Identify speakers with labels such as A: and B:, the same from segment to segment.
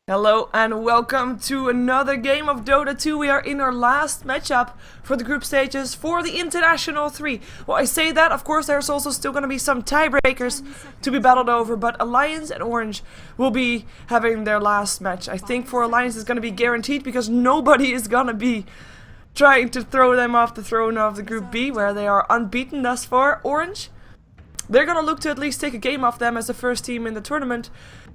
A: Hello and welcome to another game of Dota 2. We are in our last matchup for the group stages for the International 3. Well, I say that, of course there's also still going to be some tiebreakers to be battled over, but Alliance and Orange will be having their last match. I think for Alliance it's going to be guaranteed because nobody is going to be trying to throw them off the throne of the Group B, where they are unbeaten thus far. Orange, they're going to look to at least take a game off them as the first team in the tournament.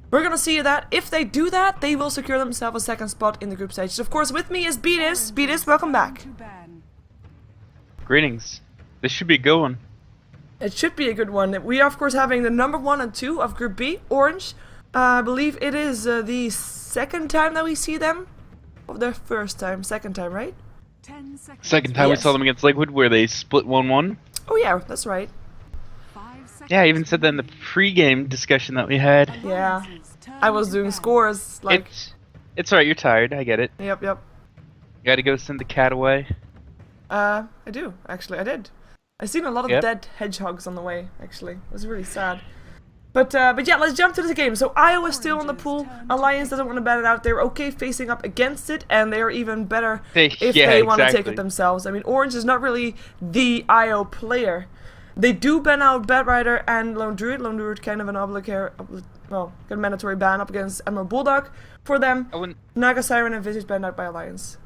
A: We're gonna see that if they do that, they will secure themselves a second spot in the group stage. Of course, with me is Beatus. Beatus, welcome back.
B: Greetings. This should be a good one.
A: It should be a good one. We are, of course, having the number 1 and 2 of Group B, Orange. I believe it is the second time that we see them. Or the first time, second time, right?
B: Second time we
A: Yes.
B: saw them against Lakewood, where they split 1-1.
A: Oh yeah, that's right.
B: Yeah, I even said that in the pre-game discussion that we had.
A: Yeah, I was doing scores, like...
B: It's alright, you're tired, I get it.
A: Yep.
B: You gotta go send the cat away.
A: I do, actually, I did. I seen a lot of dead hedgehogs on the way, actually. It was really sad. But yeah, let's jump to the game. So Iowa is still in the pool. Alliance doesn't want to bat it out. They're okay facing up against it, and they're even better if they want to take it themselves. I mean, Orange is not really the IO player. They do ban out Batrider and Lone Druid. Lone Druid kind of an got a mandatory ban up against Emerald Bulldog for them. Naga Siren and Visage banned out by Alliance.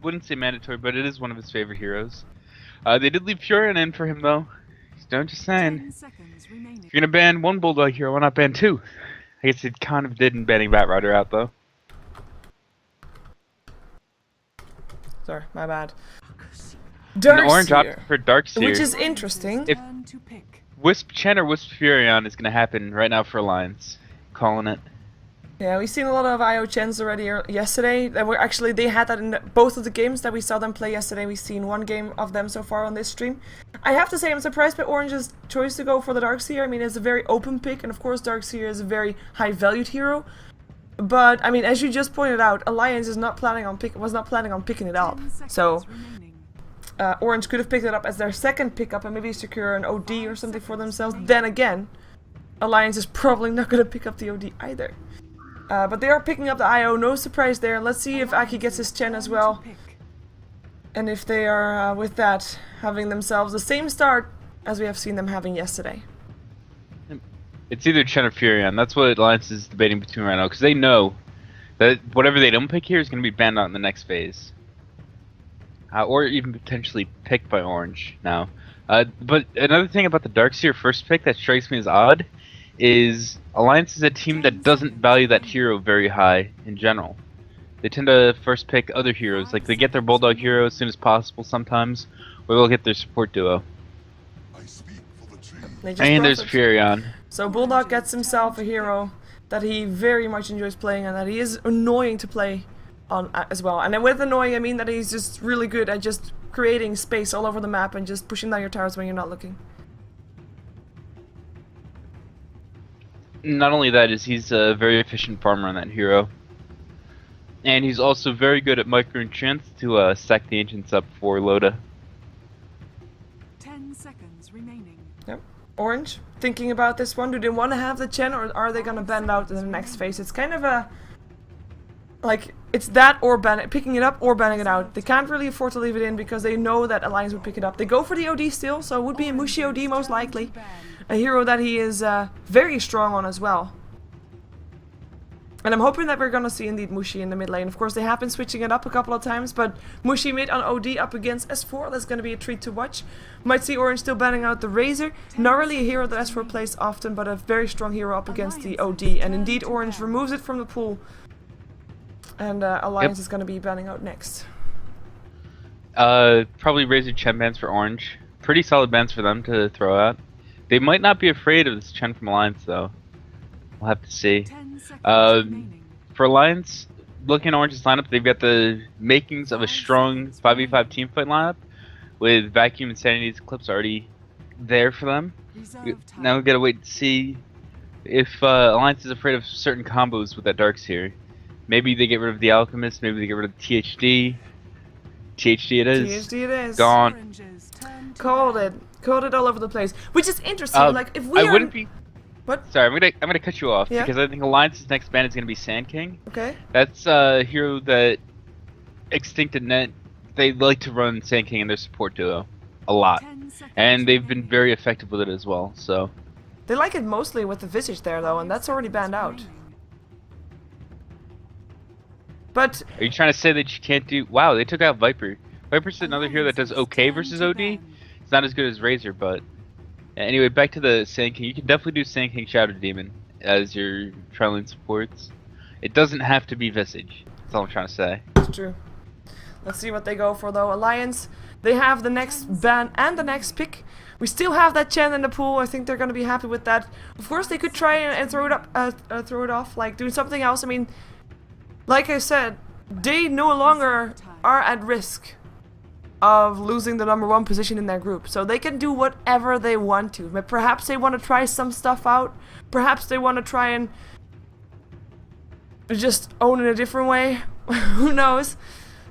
B: Wouldn't say mandatory, but it is one of his favorite heroes. They did leave Furion in for him, though. I'm just saying. If you're gonna ban one Bulldog hero, why not ban two? I guess it kind of did in banning Batrider out, though.
A: Sorry, my bad.
B: And Orange opted for Darkseer,
A: which is interesting.
B: If Wisp Chen or Wisp Furion is gonna happen right now for Alliance, calling it.
A: Yeah, we've seen a lot of IO Chens already yesterday. They had that in both of the games that we saw them play yesterday. We've seen one game of them so far on this stream. I have to say I'm surprised by Orange's choice to go for the Darkseer. I mean, it's a very open pick, and of course Darkseer is a very high valued hero. But I mean, as you just pointed out, Alliance was not planning on picking it up. So Orange could have picked it up as their second pickup and maybe secure an OD or something for themselves. Then again, Alliance is probably not going to pick up the OD either. But they are picking up the IO, no surprise there. Let's see if Aki gets his Chen as well. And if they are, with that, having themselves the same start as we have seen them having yesterday.
B: It's either Chen or Furion. That's what Alliance is debating between right now, because they know that whatever they don't pick here is going to be banned out in the next phase. Or even potentially picked by Orange now. But another thing about the Darkseer first pick that strikes me as odd is Alliance is a team that doesn't value that hero very high in general. They tend to first pick other heroes, like they get their Bulldog hero as soon as possible sometimes, or they'll get their support duo. And there's Furion.
A: So Bulldog gets himself a hero that he very much enjoys playing and that he is annoying to play on as well. And then with annoying I mean that he's just really good at just creating space all over the map and just pushing down your towers when you're not looking.
B: Not only that, he's a very efficient farmer on that hero. And he's also very good at micro-enchants to stack the ancients up for Loda.
C: 10 seconds remaining.
A: Yep. Orange, thinking about this one, do they want to have the Chen or are they going to ban out in the next phase? It's kind of a... like, it's that or picking it up or banning it out. They can't really afford to leave it in because they know that Alliance would pick it up. They go for the OD still, so it would be a Mushi OD most likely. A hero that he is very strong on as well. And I'm hoping that we're gonna see indeed Mushi in the mid lane. Of course, they have been switching it up a couple of times, but Mushi mid on OD up against S4, that's gonna be a treat to watch. Might see Orange still banning out the Razor. Not really a hero that S4 plays often, but a very strong hero up against the OD. And indeed, Orange removes it from the pool. And Alliance is gonna be banning out next.
B: Probably Razor Chen bans for Orange. Pretty solid bans for them to throw out. They might not be afraid of this Chen from Alliance, though. We'll have to see. For Alliance, looking at Orange's lineup, they've got the makings of a strong 5v5 teamfight lineup, with Vacuum and Sanity's Eclipse already there for them. Now we gotta wait and see if Alliance is afraid of certain combos with that Darkseer. Maybe they get rid of the Alchemist, maybe they get rid of the THD. THD it is.
A: THD it is.
B: Gone.
A: Called it all over the place. Which is interesting, like, if we
B: I wouldn't be...
A: What?
B: Sorry, I'm gonna cut you off
A: Yeah?
B: because I think Alliance's next ban is gonna be Sand King.
A: Okay.
B: That's a hero that Extinct and Net, they like to run Sand King in their support duo a lot, and they've been very effective with it as well. So
A: They like it mostly with the Visage there though, and that's already banned out. But
B: are you trying to say that you can't do? Wow, they took out Viper. Viper's another hero that does okay versus OD. It's not as good as Razor, but anyway, back to the Sand King. You can definitely do Sand King Shadow Demon as your trailing supports. It doesn't have to be Visage. That's all I'm trying to say.
A: it's true. Let's see what they go for though. Alliance, they have the next ban and the next pick. We still have that Chen in the pool. I think they're gonna be happy with that. Of course, they could try and throw it up, throw it off, like doing something else. I mean, like I said, they no longer are at risk of losing the #1 position in their group, so they can do whatever they want to. But perhaps they want to try some stuff out. Perhaps they want to try and just own it a different way. Who knows?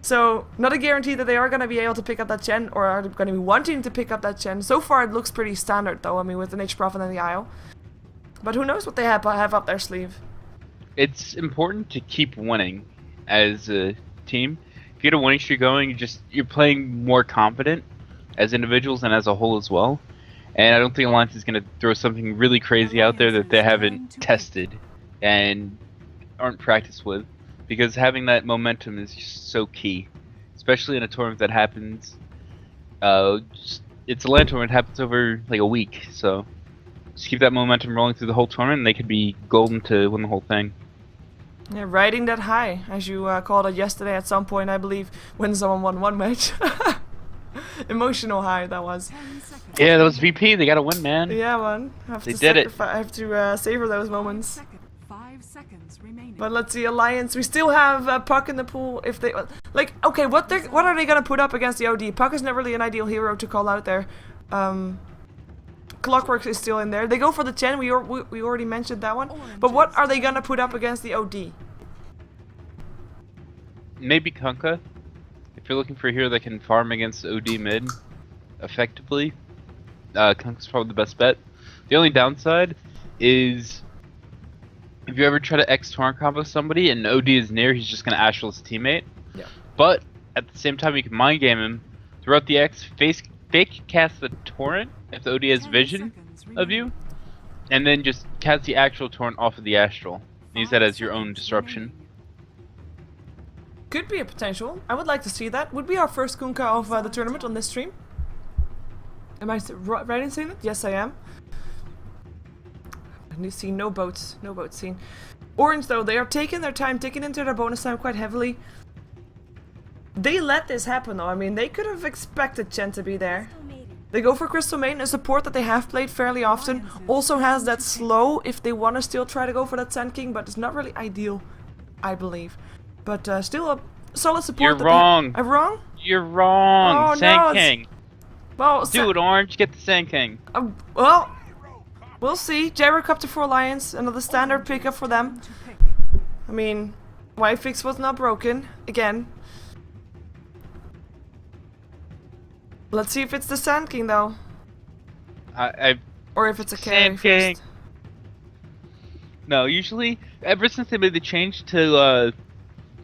A: So, not a guarantee that they are going to be able to pick up that Chen, or are going to be wanting to pick up that Chen. So far, it looks pretty standard, though, I mean, with the H Prophet and the Isle. But who knows what they have up their sleeve.
B: It's important to keep winning as a team. If you get a winning streak going, you're playing more confident as individuals and as a whole as well. And I don't think Alliance is going to throw something really crazy out there that they haven't tested and aren't practiced with. Because having that momentum is just so key, especially in a tournament that happens. It's a LAN tournament, it happens over like a week, so just keep that momentum rolling through the whole tournament, and they could be golden to win the whole thing.
A: Yeah, riding that high, as you called it yesterday at some point, I believe, when someone won one match. Emotional high, that was.
B: Yeah, that was VP. They gotta win, man.
A: Yeah, man.
B: They did it.
A: I have to savor those moments. But let's see, Alliance. We still have Puck in the pool. If they like, okay, what are they gonna put up against the OD? Puck is not really an ideal hero to call out there. Clockwork is still in there. They go for the Chen. We already mentioned that one. But what are they gonna put up against the OD?
B: Maybe Kunkka. If you're looking for a hero that can farm against OD mid effectively, Kunkka's probably the best bet. The only downside is if you ever try to X-Torrent combo somebody and OD is near, he's just gonna Astral his teammate.
A: Yeah.
B: But at the same time, you can mind game him, throw out the X, fake cast the Torrent if the OD has vision of you, and then just cast the actual Torrent off of the Astral. Use that as your own disruption.
A: Could be a potential. I would like to see that. Would be our first Kunkka of the tournament on this stream. Am I right in saying it? Yes, I am. You see no boats seen. Orange though, they are taking their time, taking into their bonus time quite heavily. They let this happen though. I mean, they could have expected Chen to be there. They go for Crystal Maiden, a support that they have played fairly often. Also has that slow if they want to still try to go for that Sand King, but it's not really ideal, I believe. But still a solid support.
B: You're wrong.
A: I'm wrong?
B: You're wrong.
A: Oh,
B: Sand
A: no,
B: King.
A: Well,
B: Do it, Orange. Get the Sand King.
A: Well, we'll see. Gyrocopter for Alliance, another standard pickup for them. I mean, Y-Fix was not broken. Again. Let's see if it's the Sand King though. Or if it's a carry
B: Sand King.
A: first.
B: No, usually, ever since they made the change to the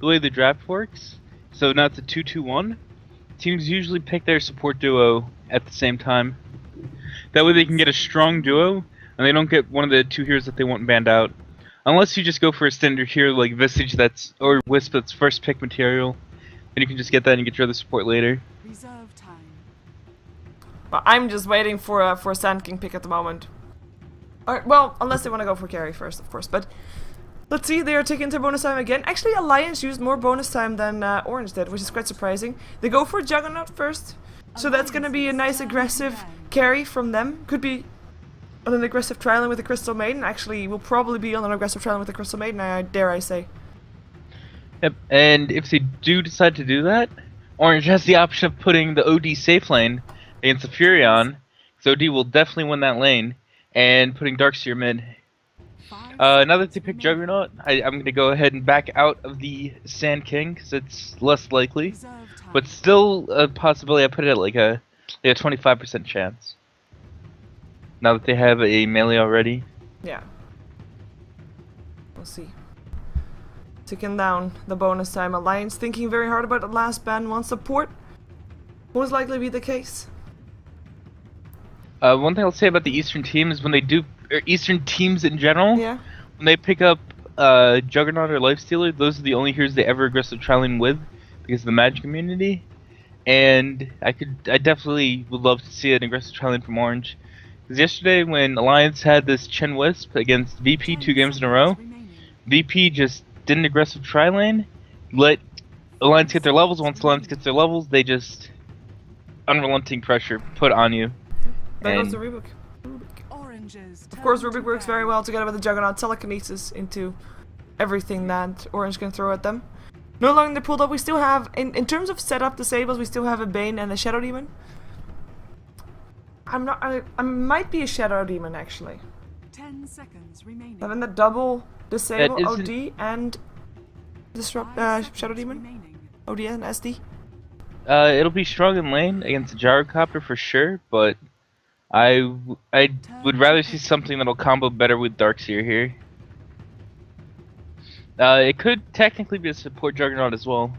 B: way the draft works, so now it's a 2-2-1, teams usually pick their support duo at the same time. That way they can get a strong duo, and they don't get one of the two heroes that they want banned out. Unless you just go for a standard hero like Visage or Wisp that's first pick material, then you can just get that and get your other support later.
C: Reserve time.
A: Well, I'm just waiting for a Sand King pick at the moment. Well, unless they want to go for carry first, of course. But let's see, they are taking into bonus time again. Actually, Alliance used more bonus time than Orange did, which is quite surprising. They go for Juggernaut first, so that's going to be a nice aggressive carry from them. Could be on an aggressive trialing with the Crystal Maiden. Actually, will probably be on an aggressive trialing with the Crystal Maiden, dare I say.
B: Yep, and if they do decide to do that, Orange has the option of putting the OD safe lane against the Furion, so OD will definitely win that lane, and putting Darkseer mid. Now that they pick Juggernaut, I'm going to go ahead and back out of the Sand King, because it's less likely, but still a possibility. I put it at like a 25% chance. Now that they have a melee already.
A: Yeah. We'll see. Ticking down the bonus time. Alliance thinking very hard about the last ban. Wants support. Most likely be the case.
B: One thing I'll say about the Eastern teams, when they do, or Eastern teams in general,
A: Yeah.
B: when they pick up Juggernaut or Lifestealer, those are the only heroes they ever aggressive trialing with because of the magic community. And I definitely would love to see an aggressive trialing from Orange. Because yesterday when Alliance had this Chen Wisp against VP 2 games in a row, VP just didn't aggressive tri-lane, let Alliance get their levels. Once Alliance gets their levels, they just unrelenting pressure put on you.
A: There goes the Rubik. Of course, Rubik works very well together with the Juggernaut telekinesis into everything that Orange can throw at them. No longer pulled up, we still have, in terms of setup disables, we still have a Bane and a Shadow Demon. I might be a Shadow Demon actually.
C: 10 seconds remaining.
A: Having the double disable
B: That
A: OD and disrupt Shadow Demon, OD and SD.
B: It'll be strong in lane against the Gyrocopter for sure, but I would rather see something that'll combo better with Darkseer here. It could technically be a support Juggernaut as well.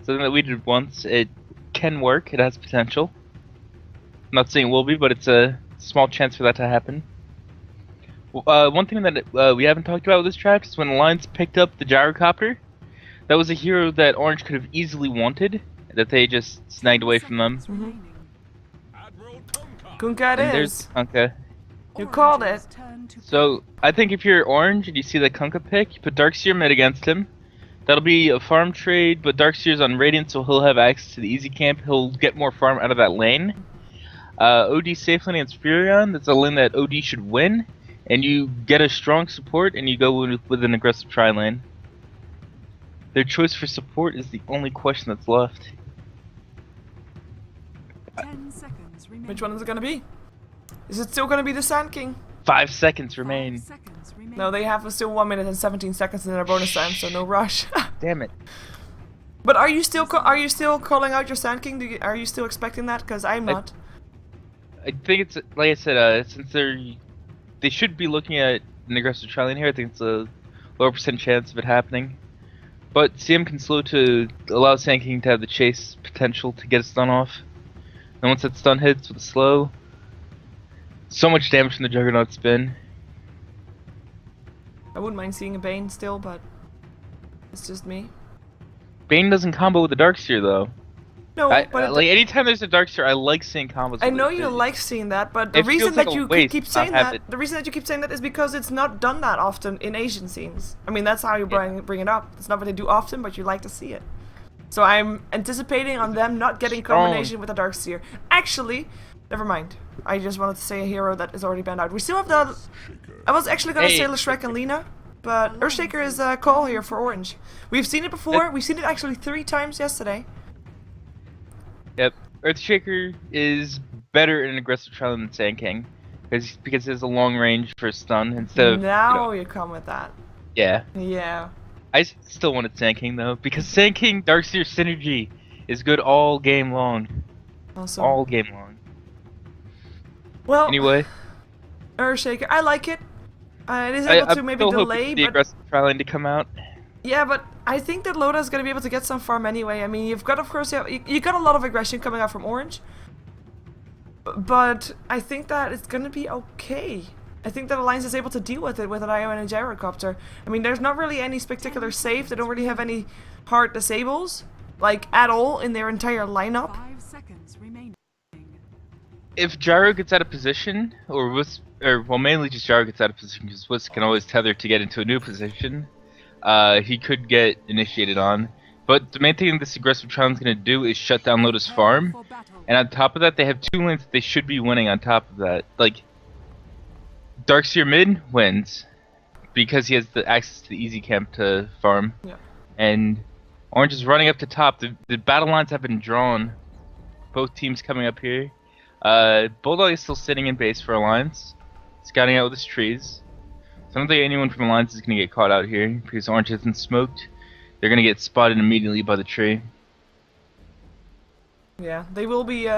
B: Something that we did once. It can work. It has potential. I'm not saying it will be, but it's a small chance for that to happen. One thing that we haven't talked about with this track is when Alliance picked up the Gyrocopter. That was a hero that Orange could have easily wanted, that they just snagged away from them.
A: Kunkka it
B: And
A: is.
B: there's Kunkka.
A: You called it.
B: So, I think if you're Orange and you see the Kunkka pick, you put Darkseer mid against him. That'll be a farm trade, but Darkseer's on Radiant, so he'll have access to the easy camp. He'll get more farm out of that lane. OD safe lane against Furion, that's a lane that OD should win. And you get a strong support and you go with an aggressive tri-lane. Their choice for support is the only question that's left.
C: 10 seconds remaining.
A: Which one is it gonna be? Is it still gonna be the Sand King?
B: 5 seconds remain.
C: 5 seconds remaining.
A: No, they have still 1 minute and 17 seconds in their bonus time, so no rush.
B: Damn it.
A: But are you still calling out your Sand King? Are you still expecting that? Because I'm not.
B: I think it's, like I said, since they should be looking at an aggressive tri-lane here, I think it's a lower percent chance of it happening. But CM can slow to allow Sand King to have the chase potential to get a stun off. And once that stun hits with a slow, so much damage from the Juggernaut spin.
A: I wouldn't mind seeing a Bane still, but it's just me.
B: Bane doesn't combo with the Darkseer though.
A: No, but
B: like anytime there's a Darkseer, I like seeing combos.
A: I
B: with
A: know
B: it.
A: you like seeing that, but the
B: It
A: reason
B: feels like
A: that
B: a
A: you
B: waste
A: keep
B: to
A: saying
B: not have
A: that,
B: it.
A: the reason that you keep saying that is because it's not done that often in Asian scenes. I mean, that's how you bring it up. It's not what they do often, but you like to see it. So I'm anticipating on them not getting combination with the Darkseer. Actually, never mind. I just wanted to say a hero that is already banned out. We still have the. I was actually gonna say Leshrac and Lina, but Earthshaker is a call here for Orange. We've seen it before. We've seen it actually 3 times yesterday.
B: Yep. Earthshaker is better in aggressive trial than Sand King, because it has a long range for stun instead of.
A: Now you come with that.
B: Yeah.
A: Yeah.
B: I still wanted Sand King though, because Sand King Darkseer synergy is good all game long.
A: Awesome.
B: All game long.
A: Well,
B: Anyway,
A: Earthshaker, I like it. It is able to maybe
B: still
A: delay,
B: hoping for the
A: but
B: aggressive trial lane to come out.
A: yeah, but I think that Loda is gonna be able to get some farm anyway. I mean, you've got, of course, you got a lot of aggression coming out from Orange, but I think that it's gonna be okay. I think that Alliance is able to deal with it with an IO and a Gyrocopter. I mean, there's not really any spectacular save. They don't really have any hard disables, like, at all in their entire lineup.
C: 5 seconds remaining.
B: If Gyro gets out of position, well, mainly just Gyro gets out of position because Wisp can always tether to get into a new position, he could get initiated on. But the main thing this aggressive trial is going to do is shut down Lotus farm,
C: For battle.
B: and on top of that, they have 2 lanes that they should be winning on top of that. Like, Darkseer mid wins because he has the access to the easy camp to farm.
A: Yeah.
B: And Orange is running up to top. The battle lines have been drawn. Both teams coming up here. Bulldog is still sitting in base for Alliance, scouting out with his trees. So I don't think anyone from Alliance is going to get caught out here because Orange isn't smoked. They're going to get spotted immediately by the tree.
A: Yeah, they will be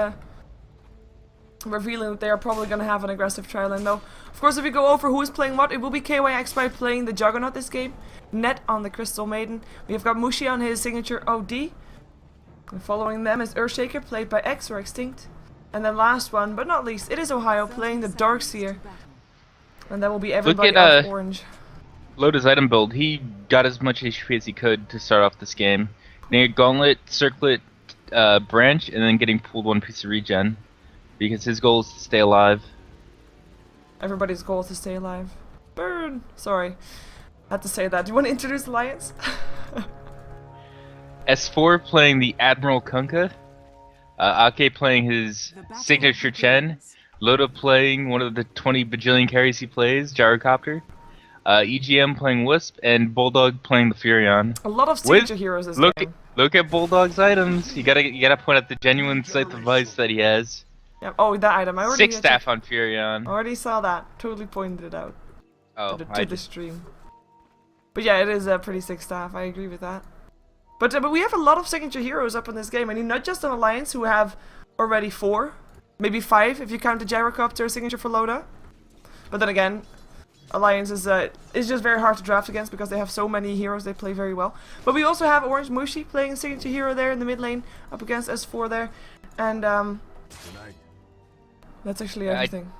A: revealing that they are probably going to have an aggressive trial lane though. Of course, if we go over who is playing what, it will be KYXY playing the Juggernaut this game, Net on the Crystal Maiden. We have got Mushi on his signature OD. And following them is Earthshaker, played by X or Extinct. And then last one, but not least, it is Ohio playing the Darkseer. And that will be everybody off orange.
B: Loda's item build. He got as much HP as he could to start off this game. Then he had Gauntlet, Circlet, Branch, and then getting pulled one piece of regen. Because his goal is to stay alive.
A: Everybody's goal is to stay alive. Burn! Sorry. I had to say that. Do you want to introduce Alliance?
B: S4 playing the Admiral Kunkka. Ake playing his signature Chen. Loda playing one of the 20 bajillion carries he plays, Gyrocopter. EGM playing Wisp, and Bulldog playing the Furion.
A: A lot of signature heroes this game.
B: Look at Bulldog's items. You gotta point out the genuine Scythe of Vice that he has.
A: Yep. Oh, that item. I already
B: 6 staff on Furion.
A: Already saw that. Totally pointed it out.
B: Oh,
A: to the stream. But yeah, it is a pretty sick staff. I agree with that. But we have a lot of signature heroes up in this game. I mean, not just on Alliance, who have already 4, maybe 5 if you count the Gyrocopter signature for Loda. But then again, Alliance is just very hard to draft against because they have so many heroes they play very well. But we also have Orange Mushi playing a signature hero there in the mid lane up against S4 there. And that's actually everything.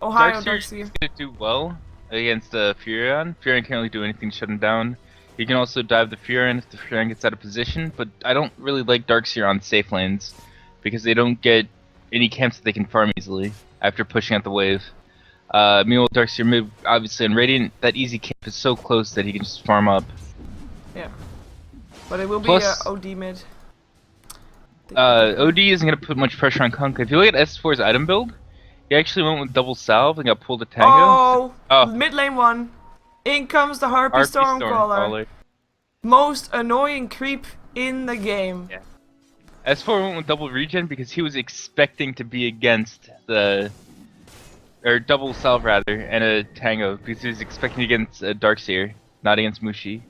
A: Ohio
B: Darkseer is going to do well against Furion. Furion can't really do anything to shut him down. He can also dive the Furion if the Furion gets out of position, but I don't really like Darkseer on safe lanes because they don't get any camps that they can farm easily after pushing out the wave. Meanwhile, Darkseer mid, obviously on Radiant, that easy camp is so close that he can just farm up.
A: Yeah. But it will be OD mid.
B: OD isn't going to put much pressure on Kunkka. If you look at S4's item build, he actually went with double salve and got pulled to Tango.
A: Oh, mid lane 1. In comes the Harpy Stormcaller. Most annoying creep in the game.
B: Yeah. S4 went with double regen because he was expecting to be against the... Or double salve rather, and a Tango, because he was expecting against a Darkseer, not against Mushi.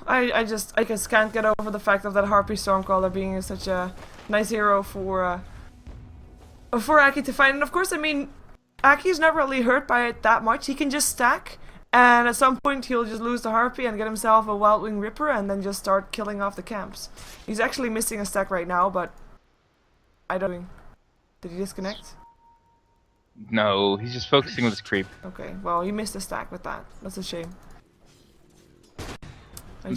A: I just can't get over the fact of that Harpy Stormcaller being such a nice hero for Aki to find. And of course, I mean, Aki's not really hurt by it that much. He can just stack, and at some point he'll just lose the Harpy and get himself a Wild Wing Ripper and then just start killing off the camps. He's actually missing a stack right now, but I don't... Did he disconnect?
B: No, he's just focusing with his creep.
A: Okay, well, he missed a stack with that. That's a shame. Oh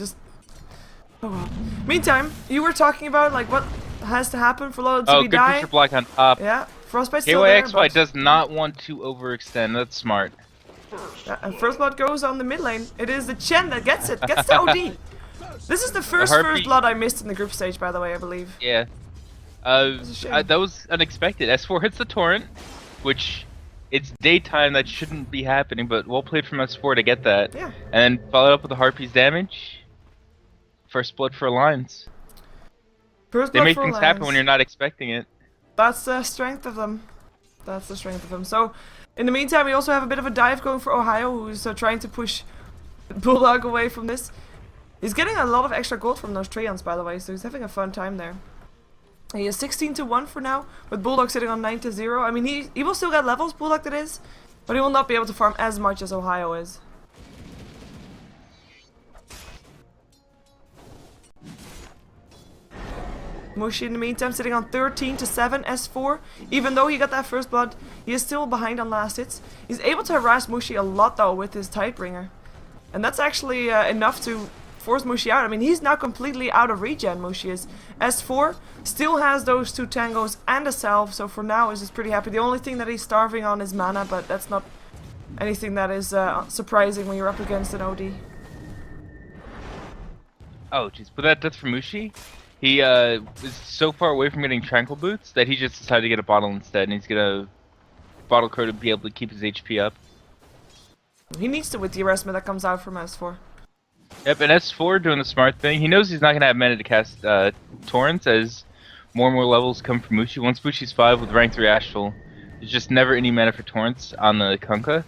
A: well. Meantime, you were talking about like what has to happen for Loda to be
B: good
A: dying.
B: Butcher Block on top.
A: Yeah, Frostbite's still there,
B: KYXY does not want to overextend. That's smart.
A: Yeah, and First Blood goes on the mid lane. It is the Chen that gets it. Gets the OD. This is the first Blood I missed in the group stage, by the way, I believe.
B: Yeah. That was unexpected. S4 hits the Torrent, which it's daytime, that shouldn't be happening, but well played from S4 to get that.
A: Yeah.
B: And then followed up with the Harpy's damage. First blood for Alliance. They make things happen when you're not expecting it.
A: That's the strength of them. That's the strength of them. So, in the meantime, we also have a bit of a dive going for Ohio, who's trying to push Bulldog away from this. He's getting a lot of extra gold from those Treants, by the way, so he's having a fun time there. He is 16-1 for now, with Bulldog sitting on 9-0. I mean, he will still get levels, Bulldog that is, but he will not be able to farm as much as Ohio is. Mushi in the meantime sitting on 13-7 S4. Even though he got that first blood, he is still behind on last hits. He's able to harass Mushi a lot though with his Tidebringer. And that's actually enough to force Mushi out. I mean, he's now completely out of regen, Mushi is. S4 still has those 2 tangos and a salve, so for now is just pretty happy. The only thing that he's starving on is mana, but that's not anything that is surprising when you're up against an OD.
B: Oh jeez, but that death for Mushi? He is so far away from getting Tranquil Boots that he just decided to get a bottle instead, and he's gonna bottle crow to be able to keep his HP up.
A: He needs to with the harassment that comes out from S4.
B: Yep, and S4 doing the smart thing. He knows he's not gonna have mana to cast Torrents as more and more levels come from Mushi. Once Mushi's 5 with rank 3 Astral, there's just never any mana for Torrents on the Kunkka.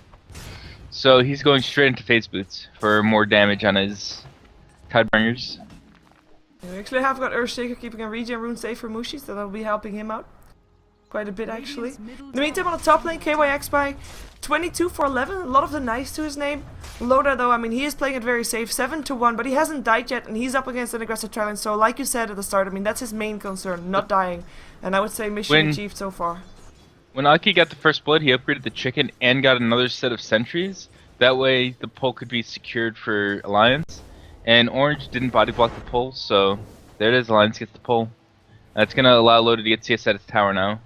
B: So he's going straight into Phase Boots for more damage on his Tidebringers.
A: We actually have got Earthshaker keeping a regen rune safe for Mushi, so that'll be helping him out quite a bit actually. In the meantime, on the top lane, KYX by 22 for 11, a lot of the nice to his name. Loda though, I mean, he is playing it very safe, 7-1, but he hasn't died yet, and he's up against an aggressive challenge, so like you said at the start, I mean, that's his main concern, not dying. And I would say mission achieved so far.
B: When Aki got the first blood, he upgraded the chicken and got another set of sentries. That way, the pole could be secured for Alliance. And Orange didn't body block the pole, so there it is, Alliance gets the pole. That's going to allow Loda to get CS at his tower now,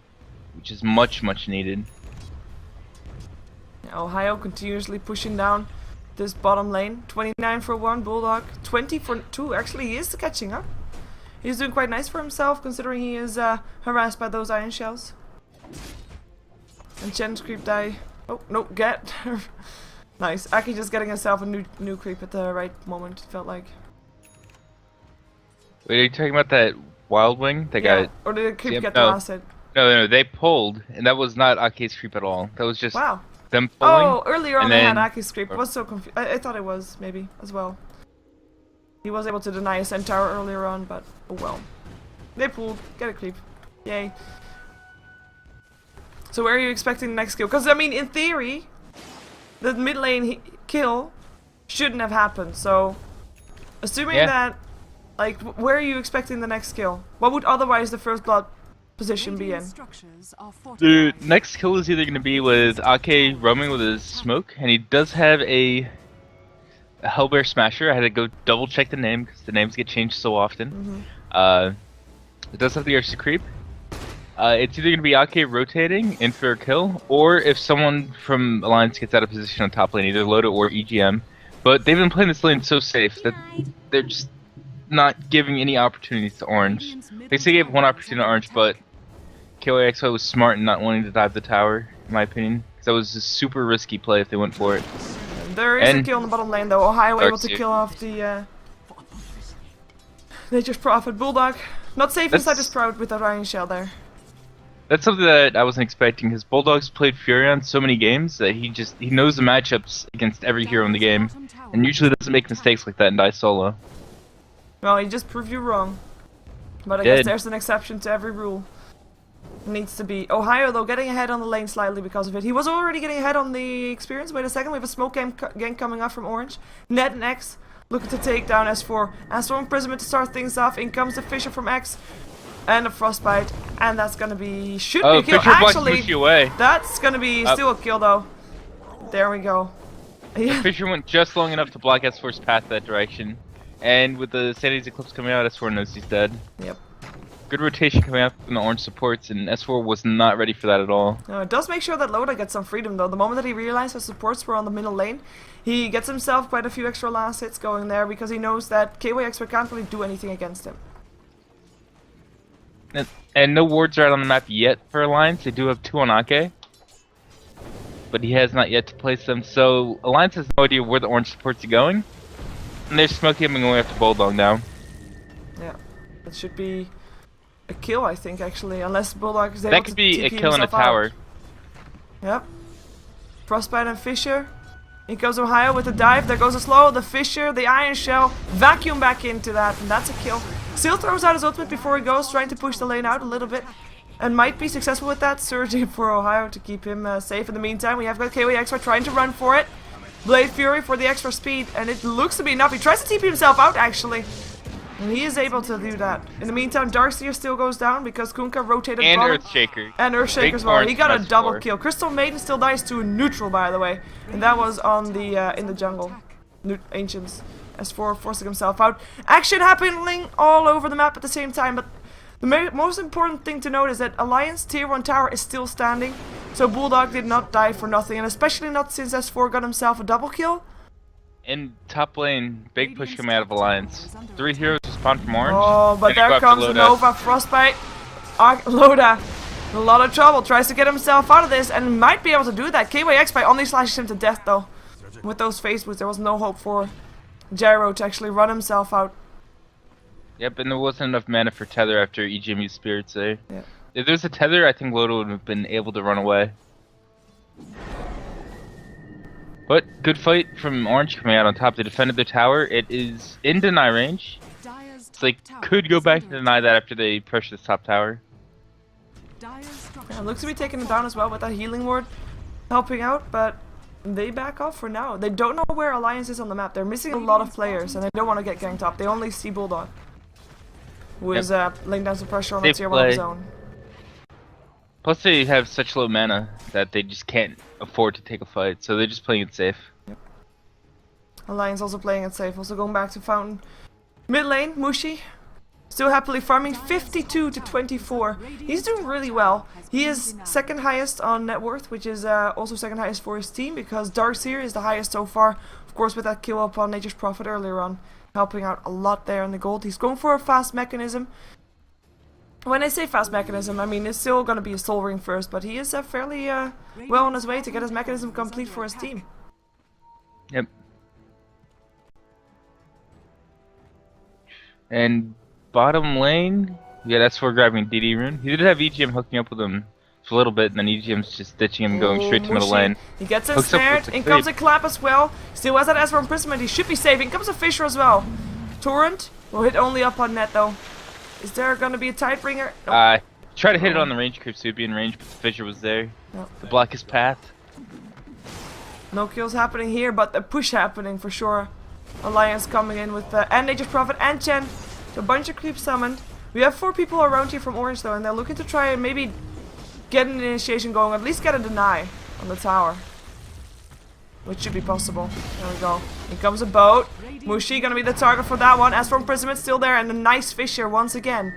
B: which is much, much needed.
A: Ohio continuously pushing down this bottom lane. 29 for 1, Bulldog. 20 for 2. Actually, he is catching up. He's doing quite nice for himself, considering he is harassed by those iron shells. And Chen's creep die. Oh, no, get. Nice. Aki just getting himself a new creep at the right moment, it felt like.
B: Wait, are you talking about that Wild Wing? That got...
A: Or did the creep
B: CM?
A: get the last hit?
B: No, they pulled, and that was not Aki's creep at all. That was just them pulling.
A: Oh, earlier on they had
B: then...
A: Aki's creep. I was so confused. I thought it was, maybe, as well. He was able to deny a centaur earlier on, but oh well. They pulled. Get a creep. Yay. So where are you expecting the next kill? Because, I mean, in theory, the mid lane kill shouldn't have happened. So, assuming that, like, where are you expecting the next kill? What would otherwise the first blood position be in?
B: The next kill is either going to be with Ake roaming with his smoke, and he does have a Hellbear Smasher. I had to go double check the name because the names get changed so often. It does have the Ursa Creep. It's either going to be Ake rotating in for a kill, or if someone from Alliance gets out of position on top lane, either Loda or EGM. But they've been playing this lane so safe that they're just not giving any opportunities to Orange. They say they gave one opportunity to Orange, but KYXY was smart in not wanting to dive the tower, in my opinion. Because that was a super risky play if they went for it.
A: There is a kill in the bottom lane though. Ohio able to kill off the Nature's Prophet. Bulldog not safe inside the Sprout with that Iron Shell there.
B: That's something that I wasn't expecting, because Bulldog's played Furion so many games that he knows the matchups against every hero in the game, and usually doesn't make mistakes like that and die solo.
A: Well, he just proved you wrong. But I guess there's an exception to every rule. It needs to be. Ohio though getting ahead on the lane slightly because of it. He was already getting ahead on the experience. Wait a second, we have a smoke gang coming up from Orange. Ned and X looking to take down S4. S4 imprisonment to start things off. In comes the Fisher from X. And a Frostbite. And that's gonna be... should be a kill. Actually,
B: away.
A: That's gonna be still a kill though. There we go.
B: The Fisher went just long enough to block S4's path that direction. And with the Sanity's Eclipse coming out, S4 knows he's dead.
A: Yep.
B: Good rotation coming out from the Orange supports, and S4 was not ready for that at all.
A: No, it does make sure that Loda gets some freedom though. The moment that he realized his supports were on the middle lane, he gets himself quite a few extra last hits going there because he knows that KYXY can't really do anything against him.
B: And no wards are out on the map yet for Alliance. They do have 2 on Ake, but he has not yet to place them. So Alliance has no idea where the Orange supports are going, and they're smoking him and going after Bulldog now.
A: Yeah, it should be a kill, I think, actually, unless Bulldog is able to
B: that could be a
A: TP
B: kill in a tower.
A: out. Yep. Frostbite and Fisher. In goes Ohio with the dive. There goes a slow. The Fisher, the Iron Shell, vacuum back into that, and that's a kill. Still throws out his ultimate before he goes, trying to push the lane out a little bit. And might be successful with that, surging for Ohio to keep him safe. In the meantime, we have got KYXY trying to run for it. Blade Fury for the extra speed, and it looks to be enough. He tries to TP himself out, actually. And he is able to do that. In the meantime, Darkseer still goes down because Kunkka rotated
B: and
A: bottom.
B: Earthshaker.
A: And Earthshaker as well. He got a double kill. Crystal Maiden still dies to a neutral, by the way. And that was on the in the jungle. Ancients. S4 forcing himself out. Action happening all over the map at the same time, but the most important thing to note is that Alliance Tier 1 tower is still standing. So Bulldog did not die for nothing, and especially not since S4 got himself a double kill.
B: In top lane, big push coming out of Alliance. 3 heroes spawned from Orange.
A: Oh, but there comes the Nova, Frostbite, Loda. In a lot of trouble, tries to get himself out of this and might be able to do that. KYXY only slashes him to death though. With those phase boots, there was no hope for Gyro to actually run himself out.
B: Yep, and there wasn't enough mana for Tether after EGM used Spirits there.
A: Yeah.
B: If there's a Tether, I think Loda would have been able to run away. But good fight from Orange coming out on top. They defended their tower. It is in deny range. So they could go back and deny that after they push this top tower.
A: Yeah, looks to be taking it down as well with that healing ward helping out, but they back off for now. They don't know where Alliance is on the map. They're missing a lot of players and they don't want to get ganked up. They only see Bulldog, who is laying down some pressure on the tier 1 zone.
B: Plus they have such low mana that they just can't afford to take a fight, so they're just playing it safe.
A: Yep. Alliance also playing it safe, also going back to Fountain. Mid lane, Mushi, still happily farming 52 to 24. He's doing really well. He is second highest on net worth, which is also second highest for his team, because Darkseer is the highest so far. Of course, with that kill upon Nature's Prophet earlier on, helping out a lot there in the gold. He's going for a fast mechanism. When I say fast mechanism, I mean it's still going to be a Soul Ring first, but he is fairly well on his way to get his mechanism complete for his team.
B: Yep. And bottom lane, yeah, that's for grabbing DD Rune. He did have EGM hooking up with him for a little bit, and then EGM's just ditching him, going straight to middle lane.
A: He gets ensnared. In comes a clap as well. Still has that Ezra imprisonment. He should be safe. In comes a Fissure as well. Torrent will hit only up on net though. Is there gonna be a Tidebringer? Nope.
B: Try to hit it on the range creep, so he'd be in range, but the Fissure was there.
A: Nope.
B: To block his path.
A: No kills happening here, but a push happening for sure. Alliance coming in with and Nature's Prophet and Chen. So a bunch of creeps summoned. We have 4 people around here from Orange though, and they're looking to try and maybe get an initiation going, at least get a deny on the tower. Which should be possible. There we go. Here comes a boat. Mushi gonna be the target for that one. As for imprisonment still there, and a nice Fissure once again.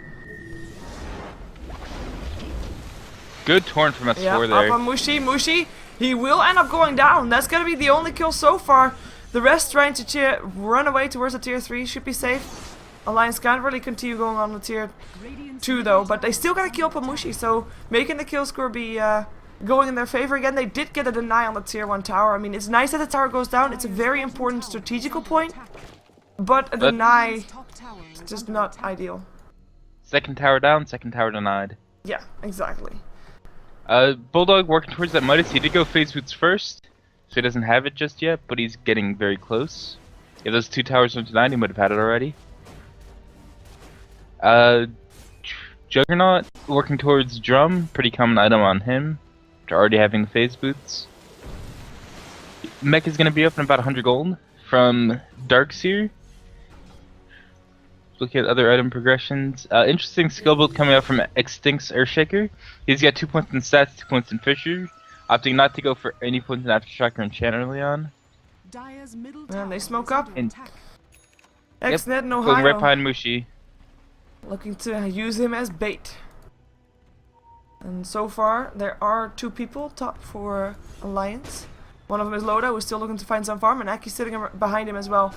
B: Good torn from S4
A: yeah,
B: there.
A: Up on Mushi. Mushi, he will end up going down. That's gonna be the only kill so far. The rest trying to run away towards the tier 3 should be safe. Alliance can't really continue going on the tier 2 though, but they still gotta kill Pamushi, so making the kill score be going in their favor again. They did get a deny on the tier 1 tower. I mean, it's nice that the tower goes down. It's a very important strategical point, but a deny is just not ideal.
B: Second tower down, second tower denied.
A: Yeah, exactly.
B: Bulldog working towards that Midas. He did go phase boots first, so he doesn't have it just yet, but he's getting very close. If those 2 towers went denied, he might have had it already. Juggernaut working towards Drum, pretty common item on him, after already having the phase boots. Mech is going to be up in about 100 gold from Darkseer. Looking at other item progressions. Interesting skill build coming out from Extinct's Earthshaker. He's got 2 points in stats, 2 points in Fissure, opting not to go for any points in Aftershock or Enchant early on.
A: And they smoke up.
B: And
A: Xnet in
B: going
A: Ohio.
B: right behind Mushi.
A: Looking to use him as bait. And so far, there are 2 people top for Alliance. One of them is Loda, who's still looking to find some farm, and Aki's sitting behind him as well.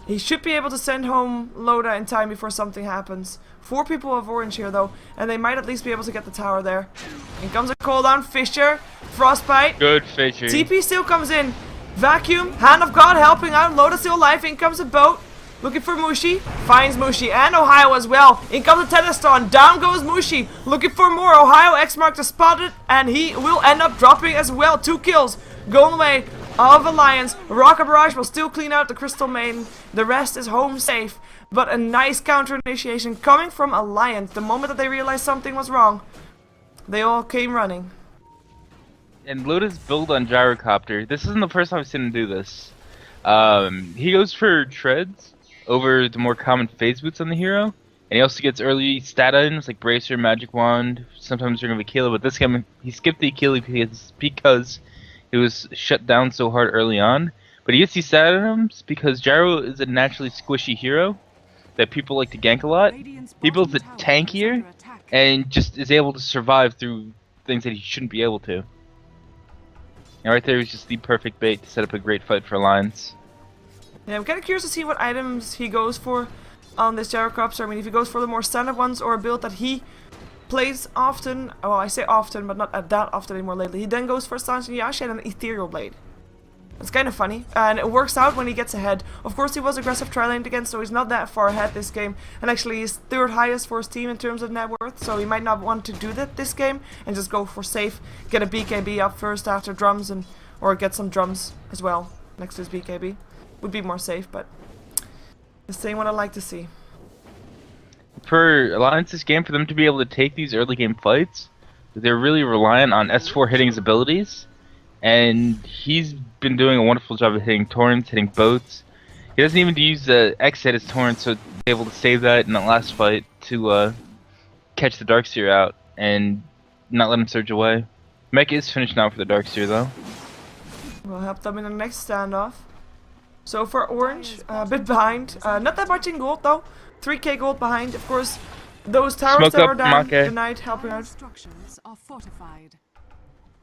A: He should be able to send home Loda in time before something happens. 4 people of Orange here though, and they might at least be able to get the tower there. In comes a cooldown, Fissure, Frostbite.
B: Good Fissure.
A: TP still comes in. Vacuum, Hand of God helping out, Loda still alive, in comes a boat. Looking for Mushi, finds Mushi, and Ohio as well. In comes the Tenniston, down goes Mushi. Looking for more, Ohio X-Mark to spot it, and he will end up dropping as well. 2 kills, going away of Alliance. Rocket Barrage will still clean out the Crystal Maiden. The rest is home safe, but a nice counter initiation coming from Alliance. The moment that they realized something was wrong, they all came running.
B: And Loda's build on Gyrocopter. This isn't the first time I've seen him do this. He goes for treads over the more common phase boots on the hero, and he also gets early stat items like Bracer, Magic Wand, sometimes Ring of Aquila, but this game he skipped the Aquila because it was shut down so hard early on. But he gets these stat items because Gyro is a naturally squishy hero that people like to gank a lot. He builds it tankier and just is able to survive through things that he shouldn't be able to. And right there is just the perfect bait to set up a great fight for Alliance.
A: Yeah, I'm kind of curious to see what items he goes for on this Gyrocopter. I mean, if he goes for the more standard ones or a build that he plays often. Well, I say often, but not that often anymore lately. He then goes for Stanchion Yashi and an Ethereal Blade. It's kind of funny, and it works out when he gets ahead. Of course, he was aggressive tri-laned again, so he's not that far ahead this game. And actually, he's 3rd highest for his team in terms of net worth, so he might not want to do that this game and just go for safe, get a BKB up first after drums, or get some drums as well next to his BKB. Would be more safe, but Just saying what I like to see.
B: For Alliance's game, for them to be able to take these early game fights, they're really reliant on S4 hitting his abilities, and he's been doing a wonderful job of hitting torrents, hitting boats. He doesn't even use the X hit his torrent, so be able to save that in that last fight to catch the Darkseer out and not let him surge away. Mech is finished now for the Darkseer though.
A: We'll help them in the next standoff. So for Orange, a bit behind. Not that much in gold though. 3k gold behind. Of course, those towers
B: Smoke
A: that
B: up,
A: are down,
B: Make.
A: the knight helping
C: Our
A: out.
C: structures are fortified.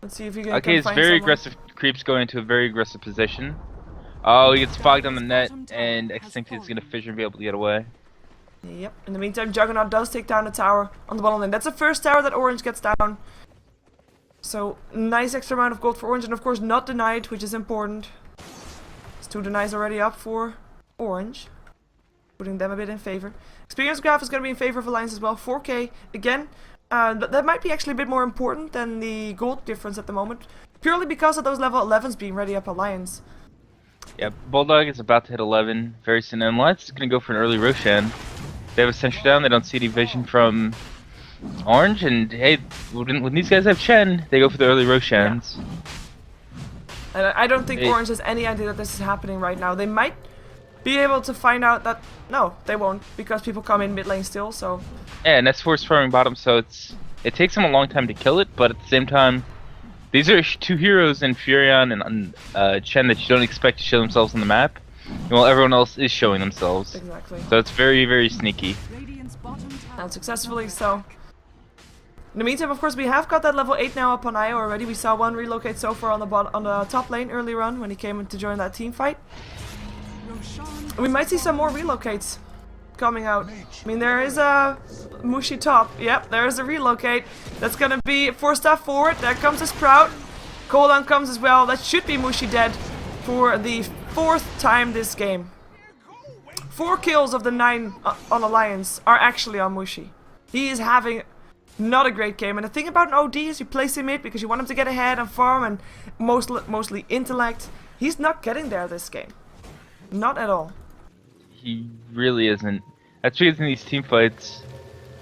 A: Let's see if you can
B: Okay, it's
A: find
B: very
A: someone.
B: aggressive creeps going into a very aggressive position. Oh, he gets fogged on the net, and Extinct is gonna fissure and be able to get away.
A: Yep. In the meantime, Juggernaut does take down the tower on the bottom lane. That's the first tower that Orange gets down. So, nice extra amount of gold for Orange, and of course not denied, which is important. It's 2 denies already up for Orange, putting them a bit in favor. Experience graph is going to be in favor of Alliance as well. 4k again. That might be actually a bit more important than the gold difference at the moment, purely because of those level 11s being ready up Alliance.
B: Yeah, Bulldog is about to hit 11 very soon, and Alliance is gonna go for an early Roshan. They have a sentry down, they don't see any vision from Orange, and hey, when these guys have Chen, they go for the early Roshans.
A: And I don't think
B: Hey.
A: Orange has any idea that this is happening right now. They might be able to find out that... No, they won't, because people come in mid lane still, so...
B: Yeah, and S4 is farming bottom, so it takes them a long time to kill it, but at the same time, these are two heroes in Furion and Chen that you don't expect to show themselves on the map, while everyone else is showing themselves.
A: Exactly.
B: So it's very, very sneaky.
C: Radiant's bottom tower
A: And
C: is
A: successfully
C: under
A: so.
C: attack.
A: In the meantime, of course, we have got that level 8 now up on Io already. We saw one relocate so far on the top lane earlier on when he came in to join that team fight.
C: Roshan
A: We might see some more relocates coming out. I mean, there is a Mushi top. Yep, there is a relocate. That's gonna be 4 step forward. There comes a Sprout. Cooldown comes as well. That should be Mushi dead for the 4th time this game. 4 kills of the 9 on Alliance are actually on Mushi. He is having not a great game. And the thing about an OD is you place him mid because you want him to get ahead and farm and mostly intellect. He's not getting there this game. Not at all.
B: He really isn't. That's because in these team fights,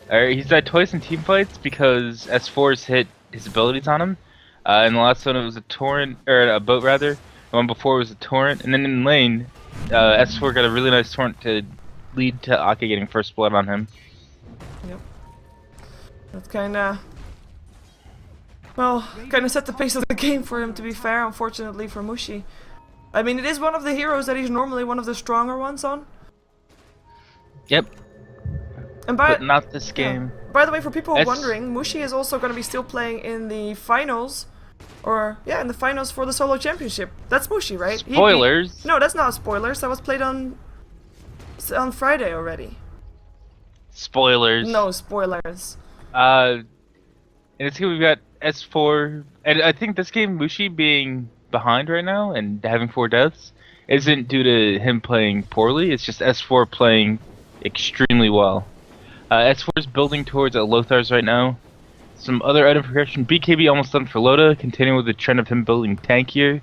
B: he's died twice in team fights because S4's hit his abilities on him. And the last one it was a torrent, or a boat rather. The one before was a torrent, and then in lane, S4 got a really nice torrent to lead to Ake getting first blood on him.
A: Yep. That's kinda... Well, kinda set the pace of the game for him, to be fair, unfortunately for Mushi. I mean, it is one of the heroes that he's normally one of the stronger ones on.
B: Yep,
A: And by,
B: but not this
A: yeah.
B: game.
A: By the way, for people
B: S-
A: wondering, Mushi is also going to be still playing in the finals. Or, yeah, in the finals for the solo championship. That's Mushi, right? He beat-
B: Spoilers.
A: No, that's not spoilers. That was played on Friday already.
B: Spoilers.
A: No spoilers.
B: In this game we've got S4, and I think this game Mushi being behind right now and having 4 deaths isn't due to him playing poorly. It's just S4 playing extremely well. S4 is building towards Lothar's right now. Some other item progression. BKB almost done for Loda, continuing with the trend of him building tankier.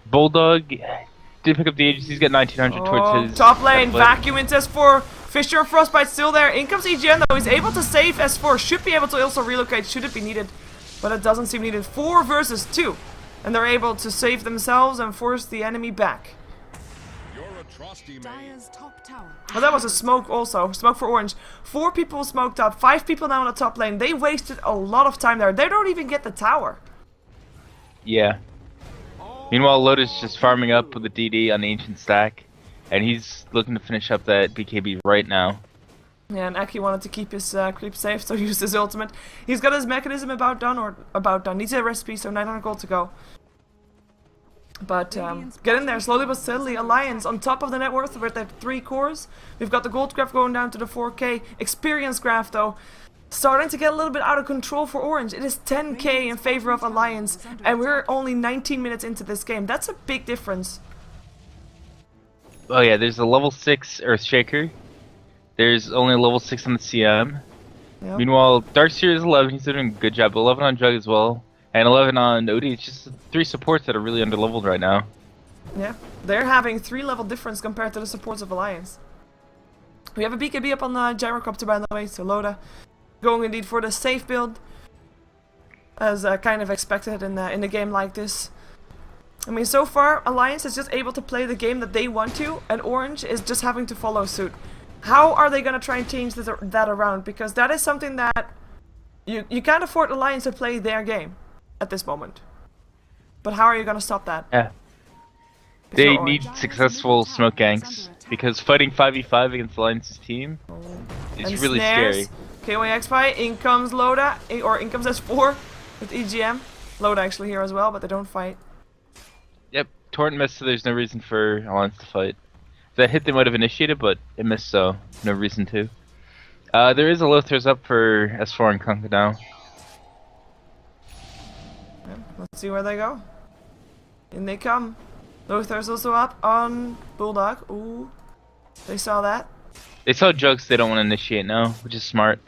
B: Bulldog did pick up the agency. He's got 1900 towards his
A: top lane,
B: template.
A: vacuum into S4. Fissure and Frostbite still there. In comes EGN though. He's able to save S4. Should be able to also relocate should it be needed. But it doesn't seem needed. 4 versus 2. And they're able to save themselves and force the enemy back.
C: Dire's top tower.
A: Well, that was a smoke also. Smoke for Orange. 4 people smoked up. 5 people now on the top lane. They wasted a lot of time there. They don't even get the tower.
B: Yeah. Meanwhile, Lotus just farming up with the DD on the Ancient Stack, and he's looking to finish up that BKB right now.
A: Yeah, and Aki wanted to keep his creep safe, so he used his ultimate. He's got his mechanism about done. Needs a recipe, so 900 gold to go. But get in there, slowly but steadily. Alliance on top of the net worth with their 3 cores. We've got the gold graph going down to the 4k. Experience graph, though, starting to get a little bit out of control for Orange. It is 10k in favor of Alliance, and we're only 19 minutes into this game. That's a big difference.
B: Oh yeah, there's a level 6 Earthshaker. There's only a level 6 on the CM.
A: Yep.
B: Meanwhile, Darkseer is 11. He's doing a good job. 11 on Jug as well. And 11 on OD. It's just 3 supports that are really underleveled right now.
A: Yeah, they're having 3 level difference compared to the supports of Alliance. We have a BKB up on the Gyrocopter, by the way, so Loda going indeed for the safe build, as kind of expected in a game like this. I mean, so far, Alliance is just able to play the game that they want to, and Orange is just having to follow suit. How are they going to try and change that around? Because that is something that you can't afford Alliance to play their game at this moment. But how are you going to stop that?
B: Yeah.
A: If
B: They
A: you're
B: need
A: Orange?
B: successful smoke ganks, because fighting 5v5 against Alliance's team is
A: And
B: really
A: snares.
B: scary.
A: KYXPy, in comes Loda, or in comes S4 with EGM. Loda actually here as well, but they don't fight.
B: Yep, Torrent missed, so there's no reason for Alliance to fight. That hit they might have initiated, but it missed, so no reason to. There is a Lothars up for S4 and Kunkka now.
A: Yeah, let's see where they go. In they come. Lothar's also up on Bulldog. Ooh, they saw that.
B: They saw Jugs, they don't want to initiate now, which is smart.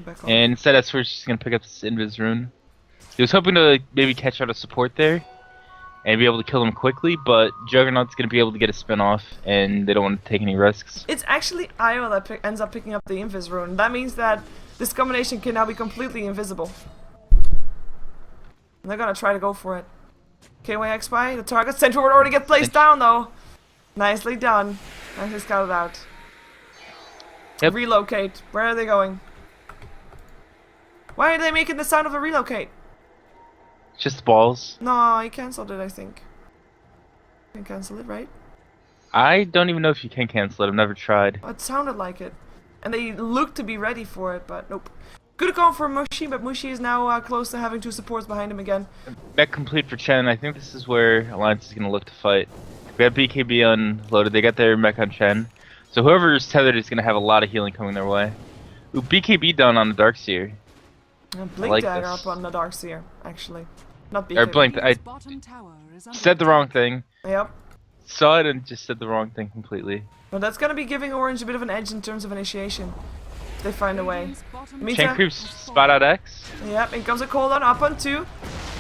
A: Back on.
B: And instead S4's just going to pick up this Invis rune. He was hoping to maybe catch out a support there and be able to kill them quickly, but Juggernaut's going to be able to get a spin off, and they don't want to take any risks.
A: It's actually Io that ends up picking up the Invis rune. That means that this combination can now be completely invisible. And they're gonna try to go for it. KYXPy, the target center would already get placed down though. Nicely done. Nicely scouted out.
B: Yep.
A: Relocate. Where are they going? Why are they making the sound of a relocate?
B: Just balls.
A: No, he cancelled it, I think. You can cancel it, right?
B: I don't even know if you can cancel it, I've never tried.
A: It sounded like it. And they looked to be ready for it, but nope. Good call for Mushi, but Mushi is now close to having 2 supports behind him again.
B: Mech complete for Chen. I think this is where Alliance is going to look to fight. We have BKB unloaded, they got their mech on Chen. So whoever's tethered is going to have a lot of healing coming their way. Ooh, BKB down on the Darkseer.
A: And Blink
B: like
A: Dagger
B: this.
A: up on the Darkseer, actually. Not BKB.
B: Or Blink, I
C: Bottom tower is under
B: said the wrong thing.
A: Yep.
B: Saw it and just said the wrong thing completely.
A: But that's gonna be giving Orange a bit of an edge in terms of initiation. If they find a way.
C: Radiant's bottom
A: Me
B: Chain
A: too.
B: creeps spot out X.
A: Yep, in comes a cooldown up on 2.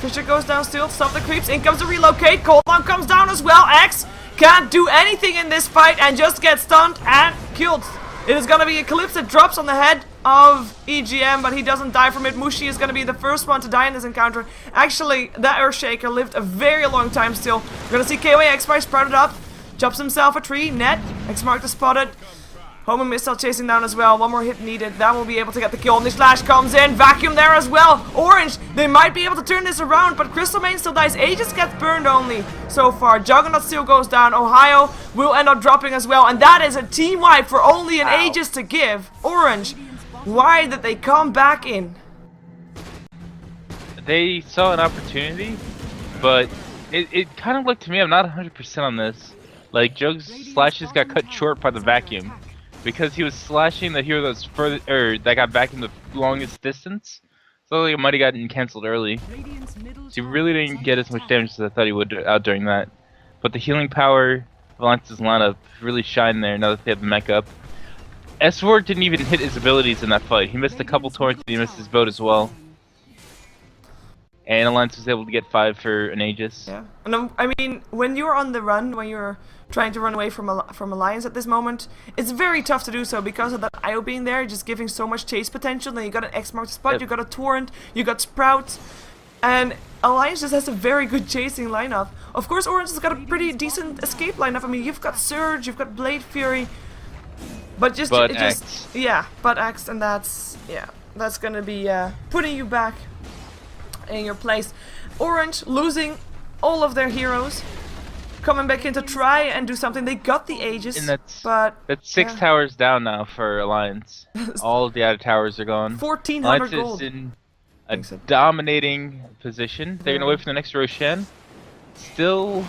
A: Fisher goes down still, stop the creeps, in comes a relocate, cooldown comes down as well. X can't do anything in this fight and just gets stunned and killed. It is gonna be Eclipse that drops on the head of EGM, but he doesn't die from it. Mushi is gonna be the first one to die in this encounter. Actually, that Earthshaker lived a very long time still. We're gonna see KYXPy sprouted up, chops himself a tree, net, X-Mark is spotted. Homer Missile chasing down as well. One more hit needed. That will be able to get the kill. And the slash comes in. Vacuum there as well. Orange, they might be able to turn this around, but Crystal Main still dies. Aegis gets burned only so far. Juggernaut still goes down. Ohio will end up dropping as well. And that is a team wipe for only an Aegis to give. Orange, why did they come back in?
B: They saw an opportunity, but it kind of looked to me, I'm not 100% on this. Like, Jug's slashes got cut short by the vacuum. Because he was slashing the hero that was further, or that got back in the longest distance. So like, it might have gotten cancelled early.
C: Radiant's middle
B: So he
C: tower
B: really
C: is
B: didn't get as
C: under
B: much damage
C: attack.
B: as I thought he would out during that. But the healing power of Alliance's lineup really shined there now that they have the mech up. S4 didn't even hit his abilities in that fight. He missed a couple torrents and he missed his boat as well. And Alliance was able to get 5 for an Aegis.
A: Yeah, and I mean, when you're on the run, when you're trying to run away from Alliance at this moment, it's very tough to do so because of that IO being there, just giving so much chase potential. Then you got an X-Mark spot,
B: Yep.
A: you got a Torrent, you got Sprout, and Alliance just has a very good chasing lineup. Of course, Orange has got a pretty decent escape lineup. I mean, you've got Surge, you've got Blade Fury, but just
B: Butt
A: it just
B: Axe.
A: yeah, Butt Axe, and that's gonna be putting you back in your place. Orange losing all of their heroes, coming back in to try and do something. They got the Aegis,
B: And that's
A: but
B: 6
A: yeah.
B: towers down now for Alliance. All of the outer towers are gone.
A: 1400
B: Alliance
A: gold.
B: is in a
A: Thanks, Ed.
B: dominating position. They're gonna wait for the next Roshan. Still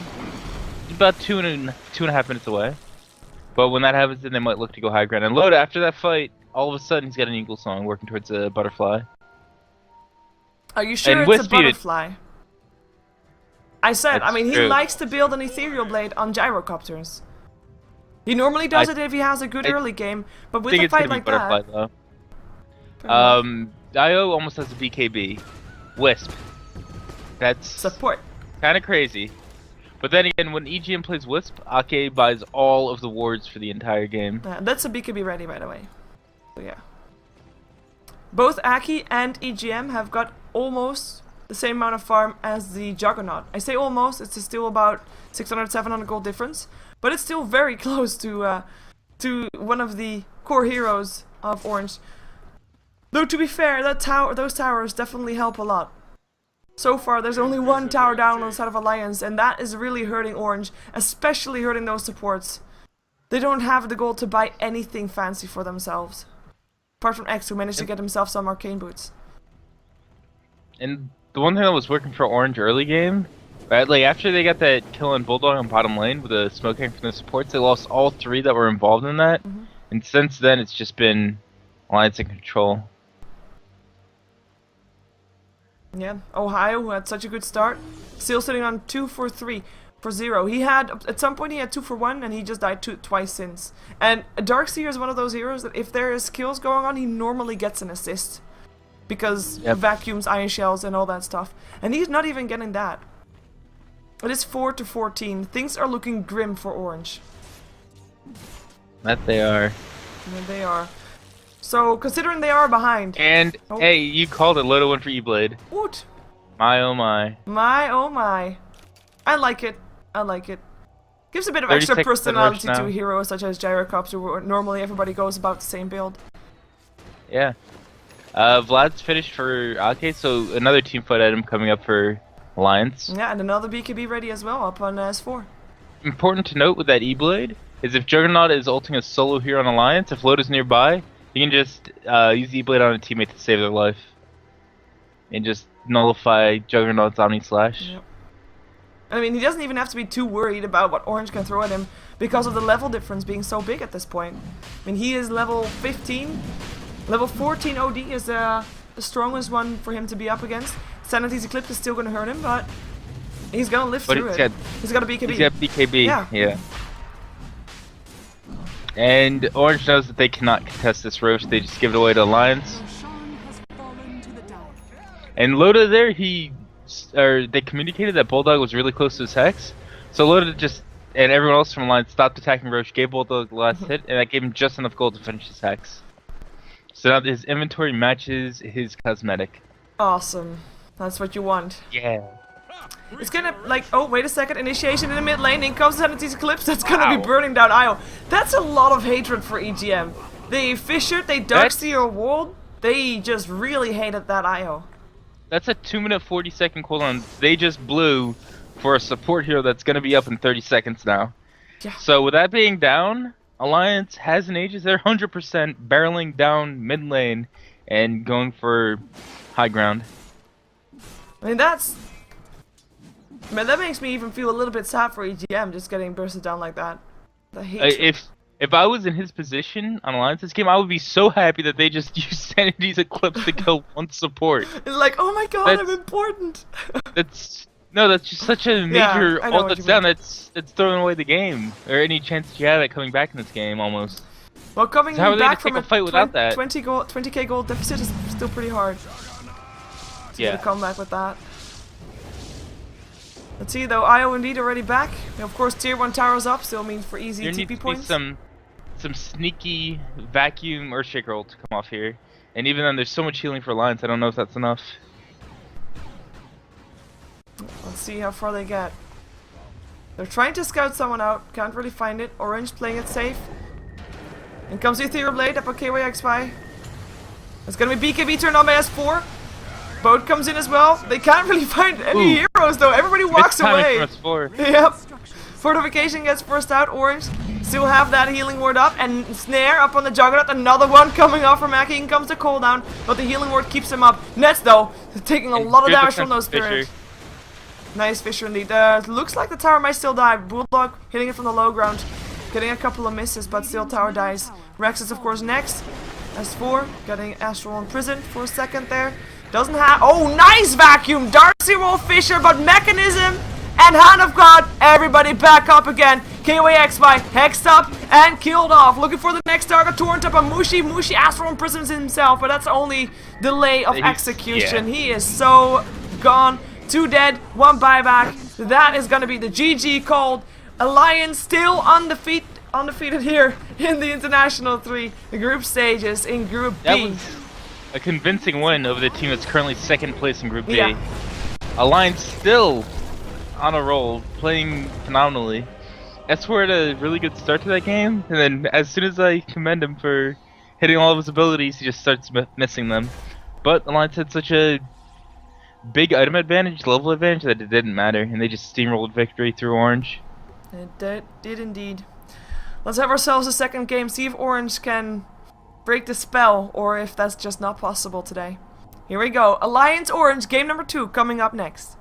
B: about two and a half minutes away. But when that happens, then they might look to go high ground. And Loda, after that fight, all of a sudden he's got an Eagle Song working towards a butterfly.
A: Are you sure
B: and
A: it's a
B: Wispy did-
A: butterfly? I said, I
B: That's
A: mean, he
B: true.
A: likes to build an ethereal blade on gyrocopters. He normally does it if he has a good
B: I
A: early game, but
B: I
A: with
B: think
A: a
B: it's
A: fight
B: gonna
A: like
B: be butterfly
A: that,
B: though.
A: fair enough.
B: Dio almost has a BKB. Wisp. That's
A: Support.
B: kind of crazy. But then again, when EGM plays Wisp, Ake buys all of the wards for the entire game.
A: That's a BKB ready, by the way. So yeah. Both Aki and EGM have got almost the same amount of farm as the Juggernaut. I say almost, it's still about 600, 700 gold difference. But it's still very close to one of the core heroes of Orange. Though to be fair, those towers definitely help a lot. So far, there's only one tower down on the side of Alliance, and that is really hurting Orange, especially hurting those supports. They don't have the gold to buy anything fancy for themselves. Apart from X, who managed to get himself some arcane boots.
B: And the one thing that was working for Orange early game, right, like after they got that kill on Bulldog on bottom lane with the smoking from the supports, they lost all 3 that were involved in that. And since then, it's just been Alliance in control.
A: Yeah, Ohio, who had such a good start, still sitting on 2 for 3 for 0. He had, at some point he had 2 for 1, and he just died twice since. And Darkseer is one of those heroes that if there is kills going on, he normally gets an assist. Because vacuums, iron shells, and all that stuff. And he's not even getting that. It is 4 to 14. Things are looking grim for Orange.
B: That they are.
A: And they are. So, considering they are behind.
B: And, hey, you called it Loto 1 for E-Blade.
A: What?
B: My oh my.
A: My oh my. I like it. I like it. Gives a bit of extra
B: 36
A: personality
B: now.
A: to heroes such as Gyrocops, who normally everybody goes about the same build.
B: Yeah. Vlad's finished for Ake, so another team fight item coming up for Alliance.
A: Yeah, and another BKB ready as well, up on S4.
B: Important to note with that E-Blade is if Juggernaut is ulting a solo here on Alliance, if Loda's nearby, you can just use E-Blade on a teammate to save their life. And just nullify Juggernaut's Omni Slash.
A: Yep. I mean, he doesn't even have to be too worried about what Orange can throw at him because of the level difference being so big at this point. I mean, he is level 15. Level 14 OD is the strongest one for him to be up against. Sanity's Eclipse is still going to hurt him, but he's going to live through it. He's got a BKB.
B: He's got BKB,
A: yeah.
B: And Orange knows that they cannot contest this Roche, they just give it away to Alliance.
C: Roshan has fallen to the dark.
B: And Loda there, they communicated that Bulldog was really close to his Hex. So Loda just, and everyone else from Alliance stopped attacking Roche, gave Bulldog the last hit, and that gave him just enough gold to finish his Hex. So now his inventory matches his cosmetic.
A: Awesome. That's what you want.
B: Yeah.
A: It's gonna, like, oh, wait a second, initiation in the mid lane, in comes Sanity's Eclipse, that's gonna be burning down Io. That's a lot of hatred for EGM. They fissured, they Darkseer walled, they just really hated that Io.
B: That's a 2-minute 40-second cooldown they just blew for a support hero that's gonna be up in 30 seconds now.
A: Yeah.
B: So with that being down, Alliance has an Aegis, they're 100% barreling down mid lane and going for high ground.
A: I mean, man, that makes me even feel a little bit sad for EGM just getting bursted down like that. The hatred.
B: If I was in his position on Alliance this game, I would be so happy that they just used Sanity's Eclipse to kill one support.
A: It's like, oh my god, I'm important.
B: That's just such a major ult that's down. It's throwing away the game or any chance that you have at coming back in this game almost.
A: Well, coming
B: how are they
A: back
B: gonna
A: from
B: take a fight without that?
A: 20k gold deficit is still pretty hard. To come back with that. Let's see though, Io indeed already back. And of course, tier 1 towers up, still means for easy
B: there
A: TP
B: needs
A: points.
B: To be some sneaky vacuum Earthshaker ult to come off here. And even then, there's so much healing for Alliance, I don't know if that's enough.
A: Let's see how far they get. They're trying to scout someone out, can't really find it. Orange playing it safe. In comes the Ethereal Blade up on KYXY. It's gonna be BKB turned on by S4. Boat comes in as well. They can't really find any heroes though. Everybody walks away. Yep. Fortification gets first out. Orange still have that healing ward up. And Snare up on the Juggernaut. Another one coming off from Aki. In comes the cooldown. But the healing ward keeps him up. Nets though, taking a lot of damage from those spirits. Nice Fisher indeed. Looks like the tower might still die. Bulldog hitting it from the low ground. Getting a couple of misses, but still tower dies. Rex is of course next. S4 getting Astral imprisoned for a second there. Doesn't have. Oh, nice vacuum! Darkseer will Fisher, but Mechanism and Hand of God. Everybody back up again. KYXY hexed up and killed off. Looking for the next target. Torrent up on Mushi. Mushi Astral imprisons himself, but that's only delay of execution. He is so gone. 2 dead, 1 buyback. that is gonna be the GG called. Alliance still undefeated here in the International 3 group stages in Group
B: That
A: B.
B: was a convincing win over the team that's currently second place in Group B.
A: Yeah.
B: Alliance still on a roll, playing phenomenally. Esper had a really good start to that game, and then as soon as I commend him for hitting all of his abilities, he just starts missing them. But Alliance had such a big item advantage, level advantage, that it didn't matter, and they just steamrolled victory through Orange.
A: It did indeed. Let's have ourselves a second game, see if Orange can break the spell, or if that's just not possible today. Here we go, Alliance Orange, game number 2, coming up next.